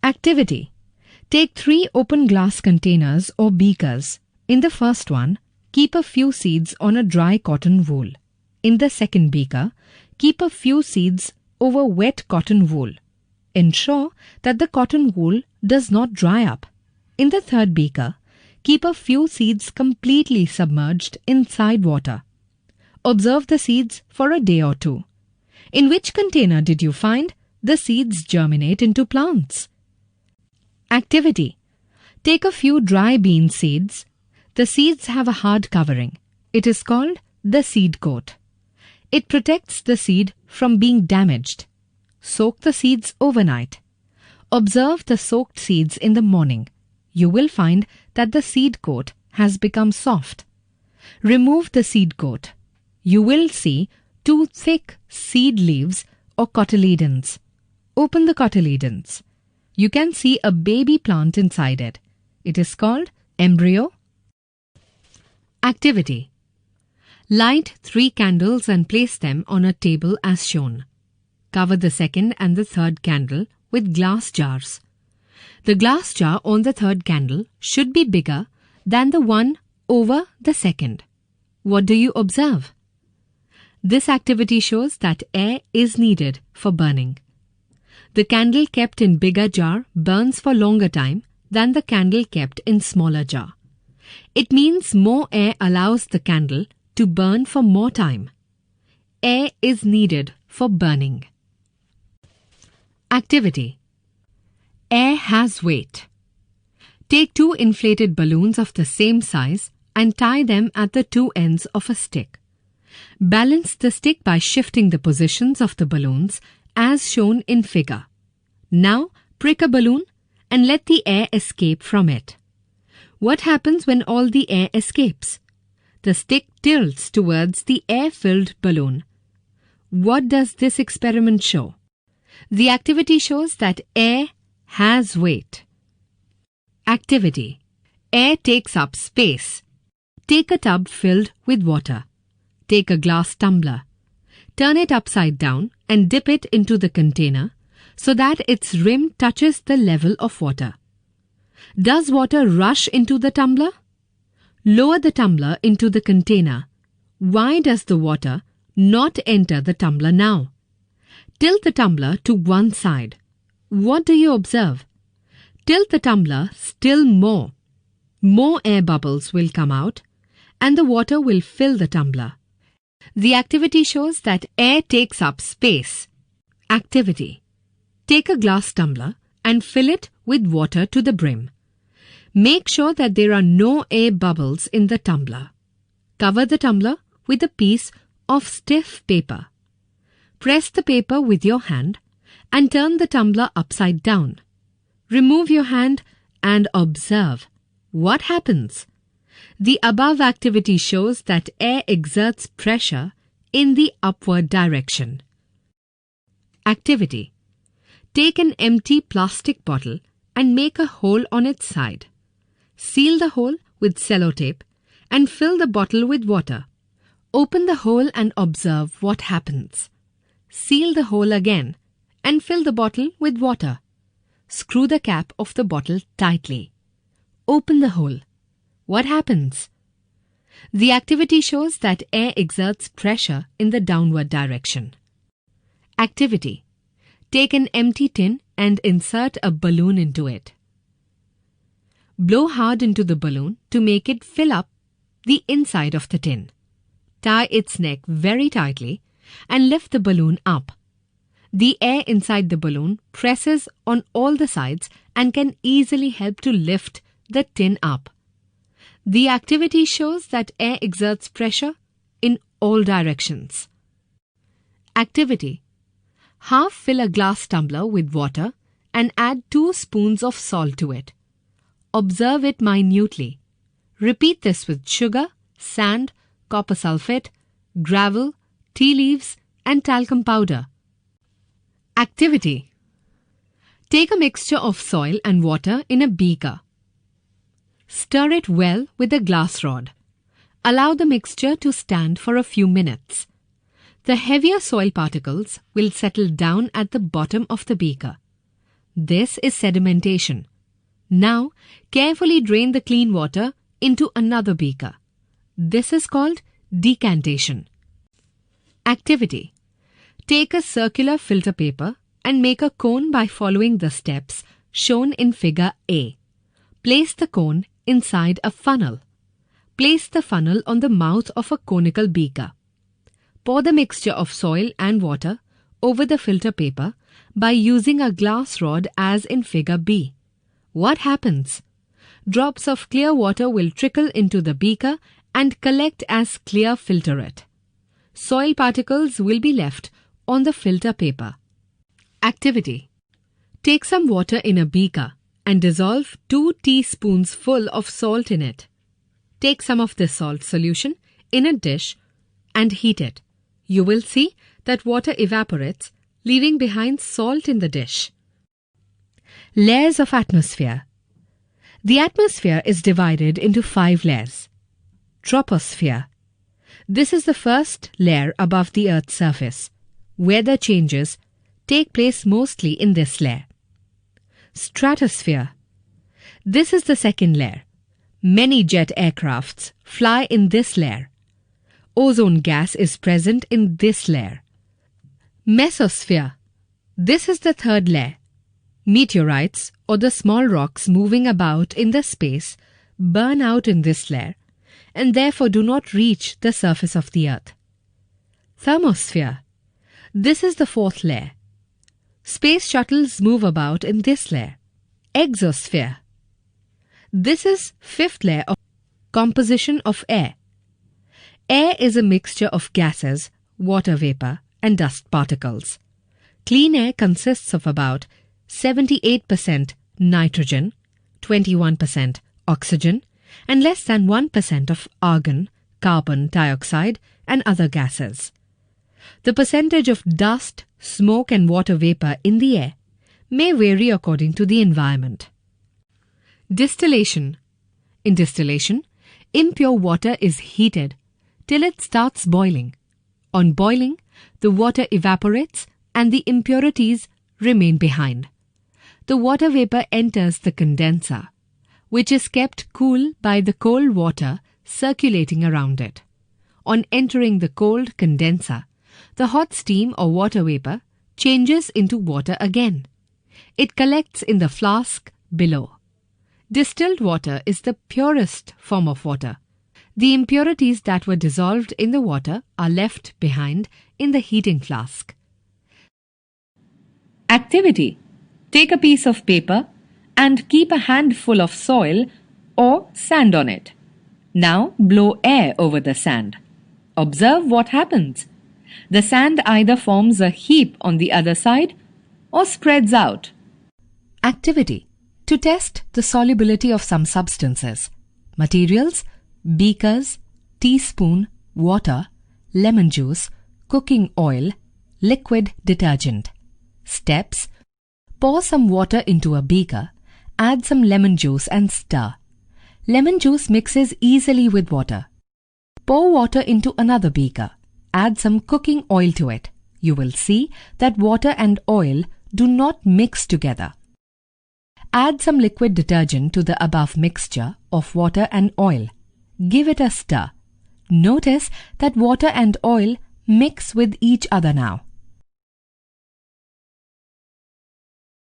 Activity. Take 3 open glass containers or beakers. In the first one, keep a few seeds on a dry cotton wool. In the second beaker, keep a few seeds over wet cotton wool. Ensure that the cotton wool does not dry up. In the third beaker, keep a few seeds completely submerged inside water. Observe the seeds for a day or 2. In which container did you find the seeds germinate into plants? Activity. Take a few dry bean seeds. The seeds have a hard covering. It is called the seed coat. It protects the seed from being damaged. Soak the seeds overnight. Observe the soaked seeds in the morning. You will find that the seed coat has become soft. Remove the seed coat. You will see 2 thick seed leaves or cotyledons. Open the cotyledons. You can see a baby plant inside it. It is called embryo. Activity. Light 3 candles and place them on a table as shown. Cover the second and the third candle with glass jars. The glass jar on the third candle should be bigger than the one over the second. What do you observe? This activity shows that air is needed for burning. The candle kept in bigger jar burns for longer time than the candle kept in smaller jar. It means more air allows the candle to burn for more time. Air is needed for burning. Activity. Air has weight. Take 2 inflated balloons of the same size and tie them at the 2 ends of a stick. Balance the stick by shifting the positions of the balloons as shown in figure. Now prick a balloon and let the air escape from it. What happens when all the air escapes? The stick tilts towards the air-filled balloon. What does this experiment show? The activity shows that air has weight. Activity. Air takes up space. Take a tub filled with water. Take a glass tumbler. Turn it upside down and dip it into the container so that its rim touches the level of water. Does water rush into the tumbler? Lower the tumbler into the container. Why does the water not enter the tumbler now? Tilt the tumbler to one side. What do you observe? Tilt the tumbler still more. More air bubbles will come out and the water will fill the tumbler. The activity shows that air takes up space. Activity. Take a glass tumbler and fill it with water to the brim. Make sure that there are no air bubbles in the tumbler. Cover the tumbler with a piece of stiff paper. Press the paper with your hand and turn the tumbler upside down. Remove your hand and observe. What happens? The above activity shows that air exerts pressure in the upward direction. Activity. Take an empty plastic bottle and make a hole on its side. Seal the hole with sellotape and fill the bottle with water. Open the hole and observe what happens. Seal the hole again and fill the bottle with water. Screw the cap of the bottle tightly. Open the hole. What happens? The activity shows that air exerts pressure in the downward direction. Activity. Take an empty tin and insert a balloon into it. Blow hard into the balloon to make it fill up the inside of the tin. Tie its neck very tightly and lift the balloon up. The air inside the balloon presses on all the sides and can easily help to lift the tin up. The activity shows that air exerts pressure in all directions. Activity. Half fill a glass tumbler with water and add 2 spoons of salt to it. Observe it minutely. Repeat this with sugar, sand, copper sulfate, gravel, tea leaves, and talcum powder. Activity. Take a mixture of soil and water in a beaker. Stir it well with a glass rod. Allow the mixture to stand for a few minutes. The heavier soil particles will settle down at the bottom of the beaker. This is sedimentation. Now, carefully drain the clean water into another beaker. This is called decantation. Activity. Take a circular filter paper and make a cone by following the steps shown in figure A. Place the cone inside a funnel. Place the funnel on the mouth of a conical beaker. Pour the mixture of soil and water over the filter paper by using a glass rod as in figure B. What happens? Drops of clear water will trickle into the beaker and collect as clear filtrate. Soil particles will be left on the filter paper. Activity. Take some water in a beaker and dissolve 2 teaspoons full of salt in it. Take some of this salt solution in a dish and heat it. You will see that water evaporates, leaving behind salt in the dish. Layers of atmosphere. The atmosphere is divided into 5 layers. Troposphere. This is the first layer above the Earth's surface. Weather changes take place mostly in this layer. Stratosphere. This is the second layer. Many jet aircrafts fly in this layer. Ozone gas is present in this layer. Mesosphere. This is the third layer. Meteorites, or the small rocks moving about in the space, burn out in this layer and therefore do not reach the surface of the Earth. Thermosphere. This is the fourth layer. Space shuttles move about in this layer. Exosphere. This is fifth layer of composition of air. Air is a mixture of gases, water vapor, and dust particles. Clean air consists of about 78% nitrogen, 21% oxygen, and less than 1% of argon, carbon dioxide, and other gases. The percentage of dust, smoke, and water vapor in the air may vary according to the environment. Distillation. In distillation, impure water is heated till it starts boiling. On boiling, the water evaporates and the impurities remain behind. The water vapor enters the condenser, which is kept cool by the cold water circulating around it. On entering the cold condenser, the hot steam or water vapor changes into water again. It collects in the flask below. Distilled water is the purest form of water. The impurities that were dissolved in the water are left behind in the heating flask. Activity. Take a piece of paper and keep a handful of soil or sand on it. Now blow air over the sand. Observe what happens. The sand either forms a heap on the other side or spreads out. Activity. To test the solubility of some substances. Materials: beakers, teaspoon, water, lemon juice, cooking oil, liquid detergent. Steps: pour some water into a beaker, add some lemon juice and stir. Lemon juice mixes easily with water. Pour water into another beaker. Add some cooking oil to it. You will see that water and oil do not mix together. Add some liquid detergent to the above mixture of water and oil. Give it a stir. Notice that water and oil mix with each other now.